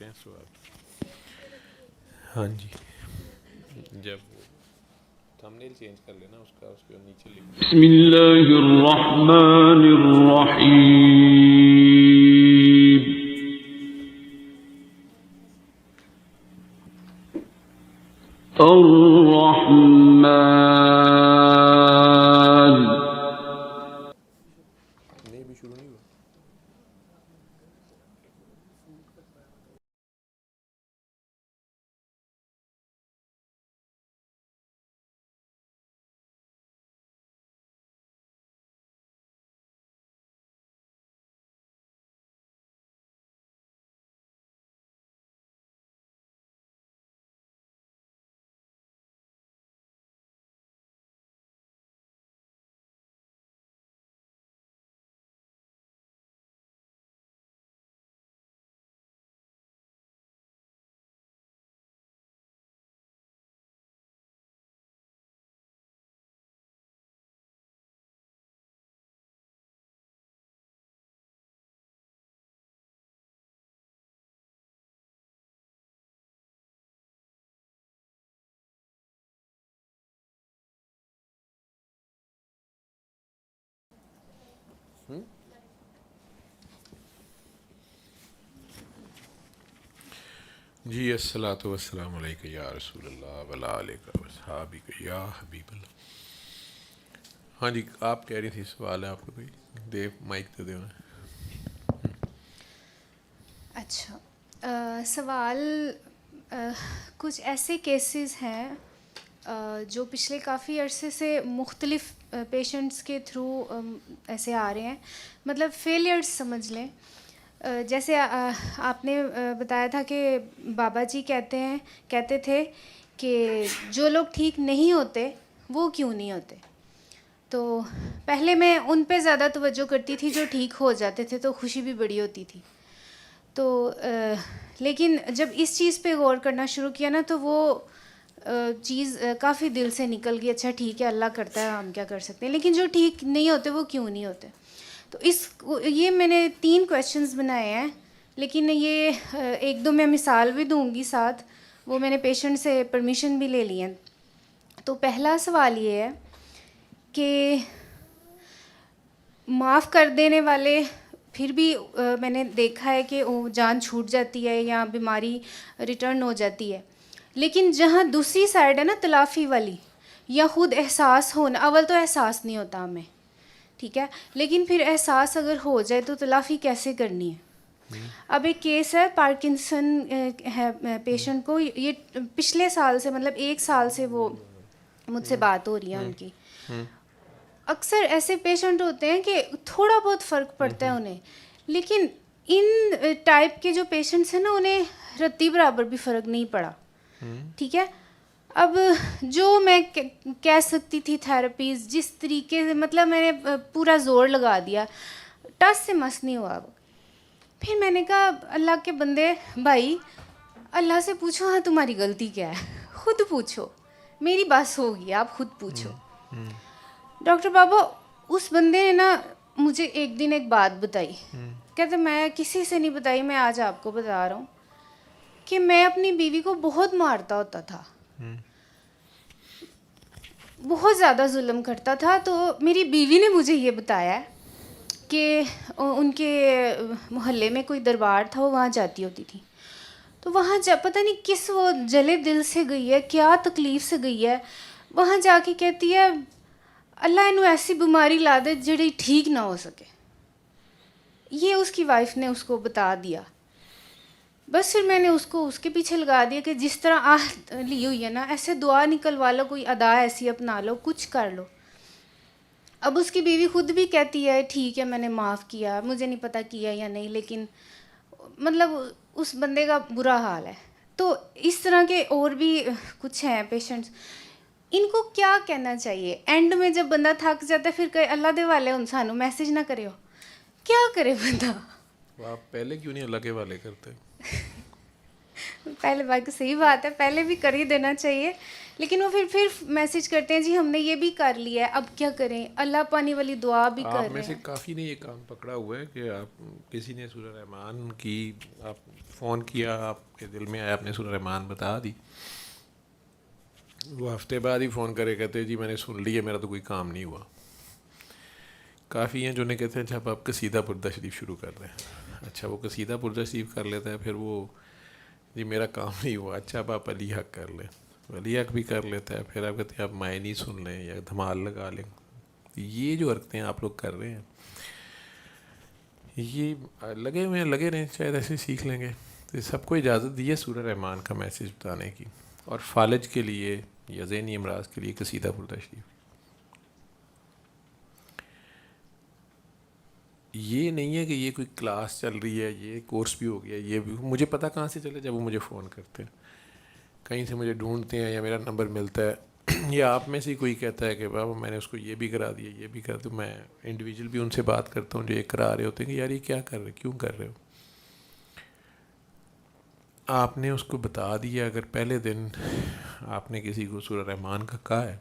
کرتے ہیں سوال. ہاں جی, جب تھمبنیل چینج کر لینا اس کا, اس کے نیچے لکھ دیں. بسم اللہ الرحمن الرحیم. الرحمن. نہیں بھی شروع نہیں ہوا. جی الصلاۃ والسلام علیک یا رسول اللہ وعلی آلک واصحابک یا حبیب اللہ. ہاں جی, آپ کہہ رہی تھی سوال ہے آپ کو کوئی, دے مائک تو دے. اچھا, سوال کچھ ایسے کیسز ہیں جو پچھلے کافی عرصے سے مختلف پیشنٹس کے تھرو ایسے آ رہے ہیں, مطلب فیلیئرس سمجھ لیں. جیسے آپ نے بتایا تھا کہ بابا جی کہتے تھے کہ جو لوگ ٹھیک نہیں ہوتے وہ کیوں نہیں ہوتے. تو پہلے میں ان پہ زیادہ توجہ کرتی تھی جو ٹھیک ہو جاتے تھے, تو خوشی بھی بڑی ہوتی تھی. تو لیکن جب اس چیز پہ غور کرنا شروع کیا نا, تو وہ چیز کافی دل سے نکل گئی. اچھا ٹھیک ہے, اللہ کرتا ہے, ہم کیا کر سکتے ہیں, لیکن جو ٹھیک نہیں ہوتے وہ کیوں نہیں ہوتے. تو یہ میں نے 3 کویشچنز بنائے ہیں, لیکن یہ ایک دو میں مثال بھی دوں گی ساتھ, وہ میں نے پیشنٹ سے پرمیشن بھی لے لی ہیں. تو پہلا سوال یہ ہے کہ معاف کر دینے والے پھر بھی میں نے دیکھا ہے کہ جان چھوٹ جاتی ہے یا بیماری ریٹرن ہو جاتی ہے, لیکن جہاں دوسری سائڈ ہے نا تلافی والی, یا خود احساس ہونا, اول تو احساس نہیں ہوتا ہمیں, ٹھیک ہے, لیکن پھر احساس اگر ہو جائے تو تلافی کیسے کرنی ہے. اب ایک کیس ہے پارکنسن ہے پیشنٹ کو, یہ پچھلے سال سے مطلب 1 سال سے وہ مجھ سے بات ہو رہی ہے ان کی. اکثر ایسے پیشنٹ ہوتے ہیں کہ تھوڑا بہت فرق پڑتا ہے انہیں, لیکن ان ٹائپ کے جو پیشنٹس ہیں نا انہیں رتی برابر بھی فرق نہیں پڑا, ٹھیک ہے. اب جو میں کہہ سکتی تھی تھیراپیز جس طریقے سے, مطلب میں نے پورا زور لگا دیا, ٹس سے مس نہیں ہوا. پھر میں نے کہا اللہ کے بندے بھائی, اللہ سے پوچھو ہاں تمہاری غلطی کیا ہے, خود پوچھو, میری بس ہوگی, آپ خود پوچھو. ڈاکٹر بابا اس بندے نے نا مجھے ایک دن ایک بات بتائی, کہتے میں کسی سے نہیں بتائی, میں آج آپ کو بتا رہا ہوں کہ میں اپنی بیوی کو بہت مارتا ہوتا تھا, بہت زیادہ ظلم کرتا تھا. تو میری بیوی نے مجھے یہ بتایا کہ ان کے محلے میں کوئی دربار تھا, وہ وہاں جاتی ہوتی تھی. تو وہاں پتہ نہیں کس وہ جلے دل سے گئی ہے, کیا تکلیف سے گئی ہے, وہاں جا کے کہتی ہے اللہ انہوں ایسی بیماری لا دے جڑی ٹھیک نہ ہو سکے. یہ اس کی وائف نے اس کو بتا دیا. بس پھر میں نے اس کے پیچھے لگا دیا کہ جس طرح آہ لی ہوئی ہے نا, ایسے دعا نکلوا لو, کوئی ادا ایسی اپنا لو, کچھ کر لو. اب اس کی بیوی خود بھی کہتی ہے ٹھیک ہے میں نے معاف کیا, مجھے نہیں پتہ کیا یا نہیں, لیکن مطلب اس بندے کا برا حال ہے. تو اس طرح کے اور بھی کچھ ہیں پیشنٹس, ان کو کیا کہنا چاہیے اینڈ میں جب بندہ تھک جاتا ہے, پھر کہ اللہ دے والے ان سانو میسج نہ کرے ہو, کیا کرے بندہ. آپ پہلے کیوں نہیں اللہ کے والے کرتے؟ پہلے بات صحیح بات ہے، پہلے بھی کر ہی دینا چاہیے، لیکن وہ پھر میسج کرتے ہیں جی ہم نے یہ بھی کر لیا ہے اب کیا کریں، اللہ پانی والی دعا بھی کر آپ میں رہے سے ہیں. کافی نے یہ کام پکڑا ہوا ہے کہ آپ کسی نے سورہ رحمان کی، آپ فون کیا، آپ کے دل میں آیا، آپ نے سورہ رحمان بتا دی، وہ ہفتے بعد ہی فون کرے کہتے جی میں نے سن لی ہے، میرا تو کوئی کام نہیں ہوا. کافی ہیں جو نے کہتے ہیں اچھا اب آپ قصیدہ پردہ شریف شروع کر دیں. اچھا وہ قصیدہ پردہ شریف کر لیتا ہے، پھر وہ جی میرا کام نہیں ہوا، اچھا اب آپ علی حق کر لیں، علی حق بھی کر لیتا ہے، پھر آپ کہتے ہیں آپ معنی سن لیں یا دھمال لگا لیں. یہ جو حرکتیں آپ لوگ کر رہے ہیں یہ لگے ہوئے ہیں، لگے رہیں، شاید ایسے سیکھ لیں گے. تو سب کو اجازت دی ہے سورہ رحمان کا میسج بتانے کی، اور فالج کے لیے یا ذہنی امراض کے لیے قصیدہ پردہ شریف. یہ نہیں ہے کہ یہ کوئی کلاس چل رہی ہے، یہ کورس بھی ہو گیا، یہ بھی مجھے پتہ کہاں سے چلے جب وہ مجھے فون کرتے ہیں، کہیں سے مجھے ڈھونڈتے ہیں یا میرا نمبر ملتا ہے یا آپ میں سے کوئی کہتا ہے کہ بابا میں نے اس کو یہ بھی کرا دیا، یہ بھی کر دوں. میں انڈیویجول بھی ان سے بات کرتا ہوں جو یہ کرا رہے ہوتے ہیں کہ یار یہ کیا کر رہے، کیوں کر رہے ہو. آپ نے اس کو بتا دیا، اگر پہلے دن آپ نے کسی کو سورہ رحمان کا کہا ہے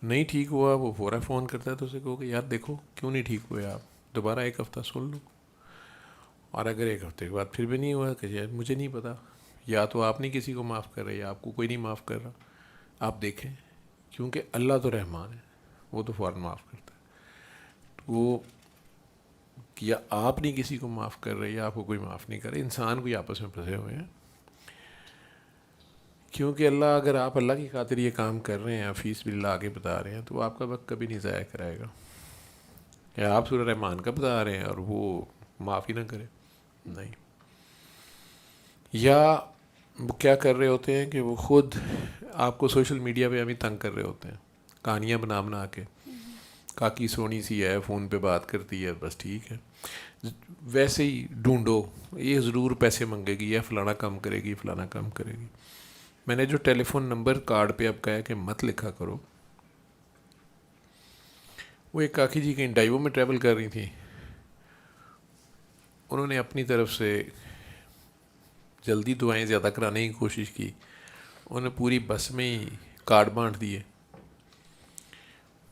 نہیں ٹھیک ہوا، وہ فوراً فون کرتا ہے تو اسے کہو کہ یار دیکھو کیوں نہیں ٹھیک ہوئے، آپ دوبارہ ایک ہفتہ سن لو. اور اگر ایک ہفتے کے بعد پھر بھی نہیں ہوا کہ یار مجھے نہیں پتا، یا تو آپ نہیں کسی کو معاف کر رہے یا آپ کو کوئی نہیں معاف کر رہا، آپ دیکھیں، کیونکہ اللہ تو رحمان ہے، وہ تو فوراً معاف کرتا ہے. تو وہ یا آپ نہیں کسی کو معاف کر رہے یا آپ کو کوئی معاف نہیں کر رہے، انسان کوئی آپس میں پھنسے ہوئے ہیں. کیونکہ اللہ، اگر آپ اللہ کی خاطر یہ کام کر رہے ہیں، فیس باللہ آگے بتا رہے ہیں، تو وہ آپ کا وقت کبھی نہیں ضائع کرائے گا. یا آپ سورہ رحمان کا بتا رہے ہیں اور وہ معاف ہی نہ کرے، نہیں. یا وہ کیا کر رہے ہوتے ہیں کہ وہ خود آپ کو سوشل میڈیا پہ ابھی تنگ کر رہے ہوتے ہیں، کہانیاں بنا کے، کاکی سونی سی ہے، فون پہ بات کرتی ہے، بس ٹھیک ہے، ویسے ہی ڈھونڈو، یہ ضرور پیسے منگے گی، یا فلانا کام کرے گی، فلانا کام کرے گی. میں نے جو ٹیلی فون نمبر کارڈ پہ اب کہا ہے کہ مت لکھا کرو، وہ ایک کاکی جی کہیں ڈائیو میں ٹریول کر رہی تھیں، انہوں نے اپنی طرف سے جلدی دعائیں زیادہ کرانے کی کوشش کی، انہوں نے پوری بس میں ہی کارڈ بانٹ دیے.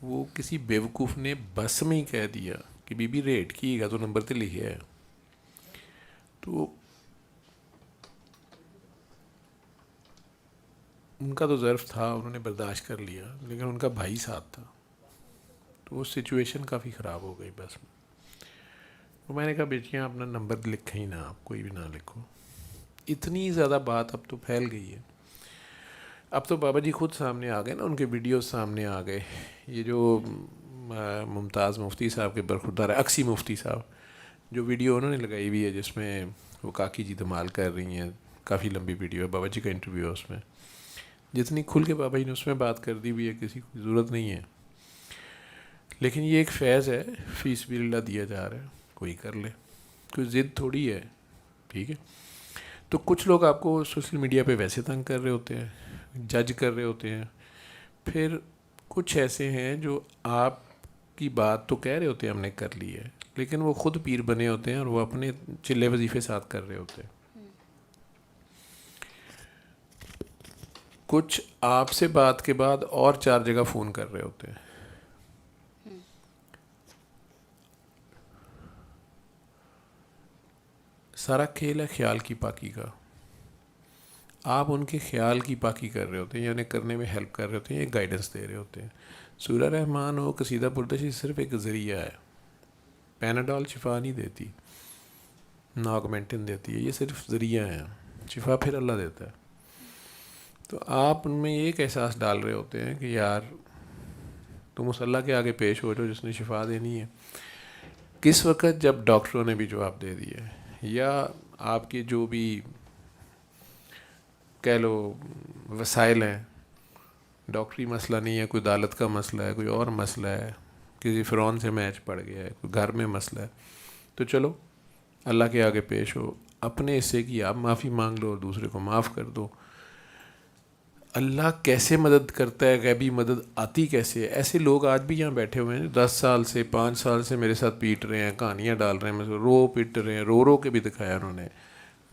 وہ کسی بیوقوف نے بس میں ہی کہہ دیا کہ بی بی ریٹ کیے گا تو نمبر تو لکھے ہے. تو ان کا تو ظرف تھا، انہوں نے برداشت کر لیا، لیکن ان کا بھائی ساتھ تھا، تو وہ سچویشن کافی خراب ہو گئی بس میں. تو میں نے کہا بیٹیاں اپنا نمبر لکھیں ہی نہ، آپ کوئی بھی نہ لکھو. اتنی زیادہ بات اب تو پھیل گئی ہے، اب تو بابا جی خود سامنے آ گئے نا، ان کے ویڈیوز سامنے آ گئے. یہ جو ممتاز مفتی صاحب کے برخوردار ہے، اکسی مفتی صاحب، جو ویڈیو انہوں نے لگائی ہوئی ہے جس میں وہ کاکی جی دھمال کر رہی ہیں، کافی لمبی ویڈیو ہے، بابا جی کا انٹرویو ہے اس میں، جتنی کھل کے بابا جی نے اس میں بات کر دی ہوئی ہے، کسی کو ضرورت نہیں ہے. لیکن یہ ایک فیض ہے، فی سبیل اللہ دیا جا رہا ہے، کوئی کر لے، کوئی ضد تھوڑی ہے، ٹھیک ہے. تو کچھ لوگ آپ کو سوشل میڈیا پہ ویسے تنگ کر رہے ہوتے ہیں، جج کر رہے ہوتے ہیں. پھر کچھ ایسے ہیں جو آپ کی بات تو کہہ رہے ہوتے ہیں ہم نے کر لی ہے، لیکن وہ خود پیر بنے ہوتے ہیں اور وہ اپنے چلے وظیفے ساتھ کر رہے ہوتے ہیں. کچھ آپ سے بات کے بعد اور 4 جگہ فون کر رہے ہوتے ہیں. سارا کھیل ہے خیال کی پاکی کا. آپ ان کے خیال کی پاکی کر رہے ہوتے ہیں یا انہیں کرنے میں ہیلپ کر رہے ہوتے ہیں، ایک گائیڈنس دے رہے ہوتے ہیں. سورہ رحمان ہو، قصیدہ پردہ شریف صرف ایک ذریعہ ہے. پیناڈول شفا نہیں دیتی، نہ آگمنٹن دیتی ہے، یہ صرف ذریعہ ہیں، شفا پھر اللہ دیتا ہے. تو آپ ان میں ایک احساس ڈال رہے ہوتے ہیں کہ یار تم اس اللہ کے آگے پیش ہو جو جس نے شفا دینی ہے. کس وقت جب ڈاکٹروں نے بھی جواب دے دیا ہے، یا آپ کے جو بھی کہہ لو وسائل ہیں، ڈاکٹری مسئلہ نہیں ہے، کوئی عدالت کا مسئلہ ہے، کوئی اور مسئلہ ہے، کسی فرعون سے میچ پڑ گیا ہے، کوئی گھر میں مسئلہ ہے، تو چلو اللہ کے آگے پیش ہو، اپنے حصے کی آپ معافی مانگ لو اور دوسرے کو معاف کر دو. اللہ کیسے مدد کرتا ہے، غیبی مدد آتی کیسے ہے. ایسے لوگ آج بھی یہاں بیٹھے ہوئے ہیں، 10 سال سے 5 سال سے میرے ساتھ پیٹ رہے ہیں، کہانیاں ڈال رہے ہیں، رو پیٹ رہے ہیں، رو کے بھی دکھایا انہوں نے،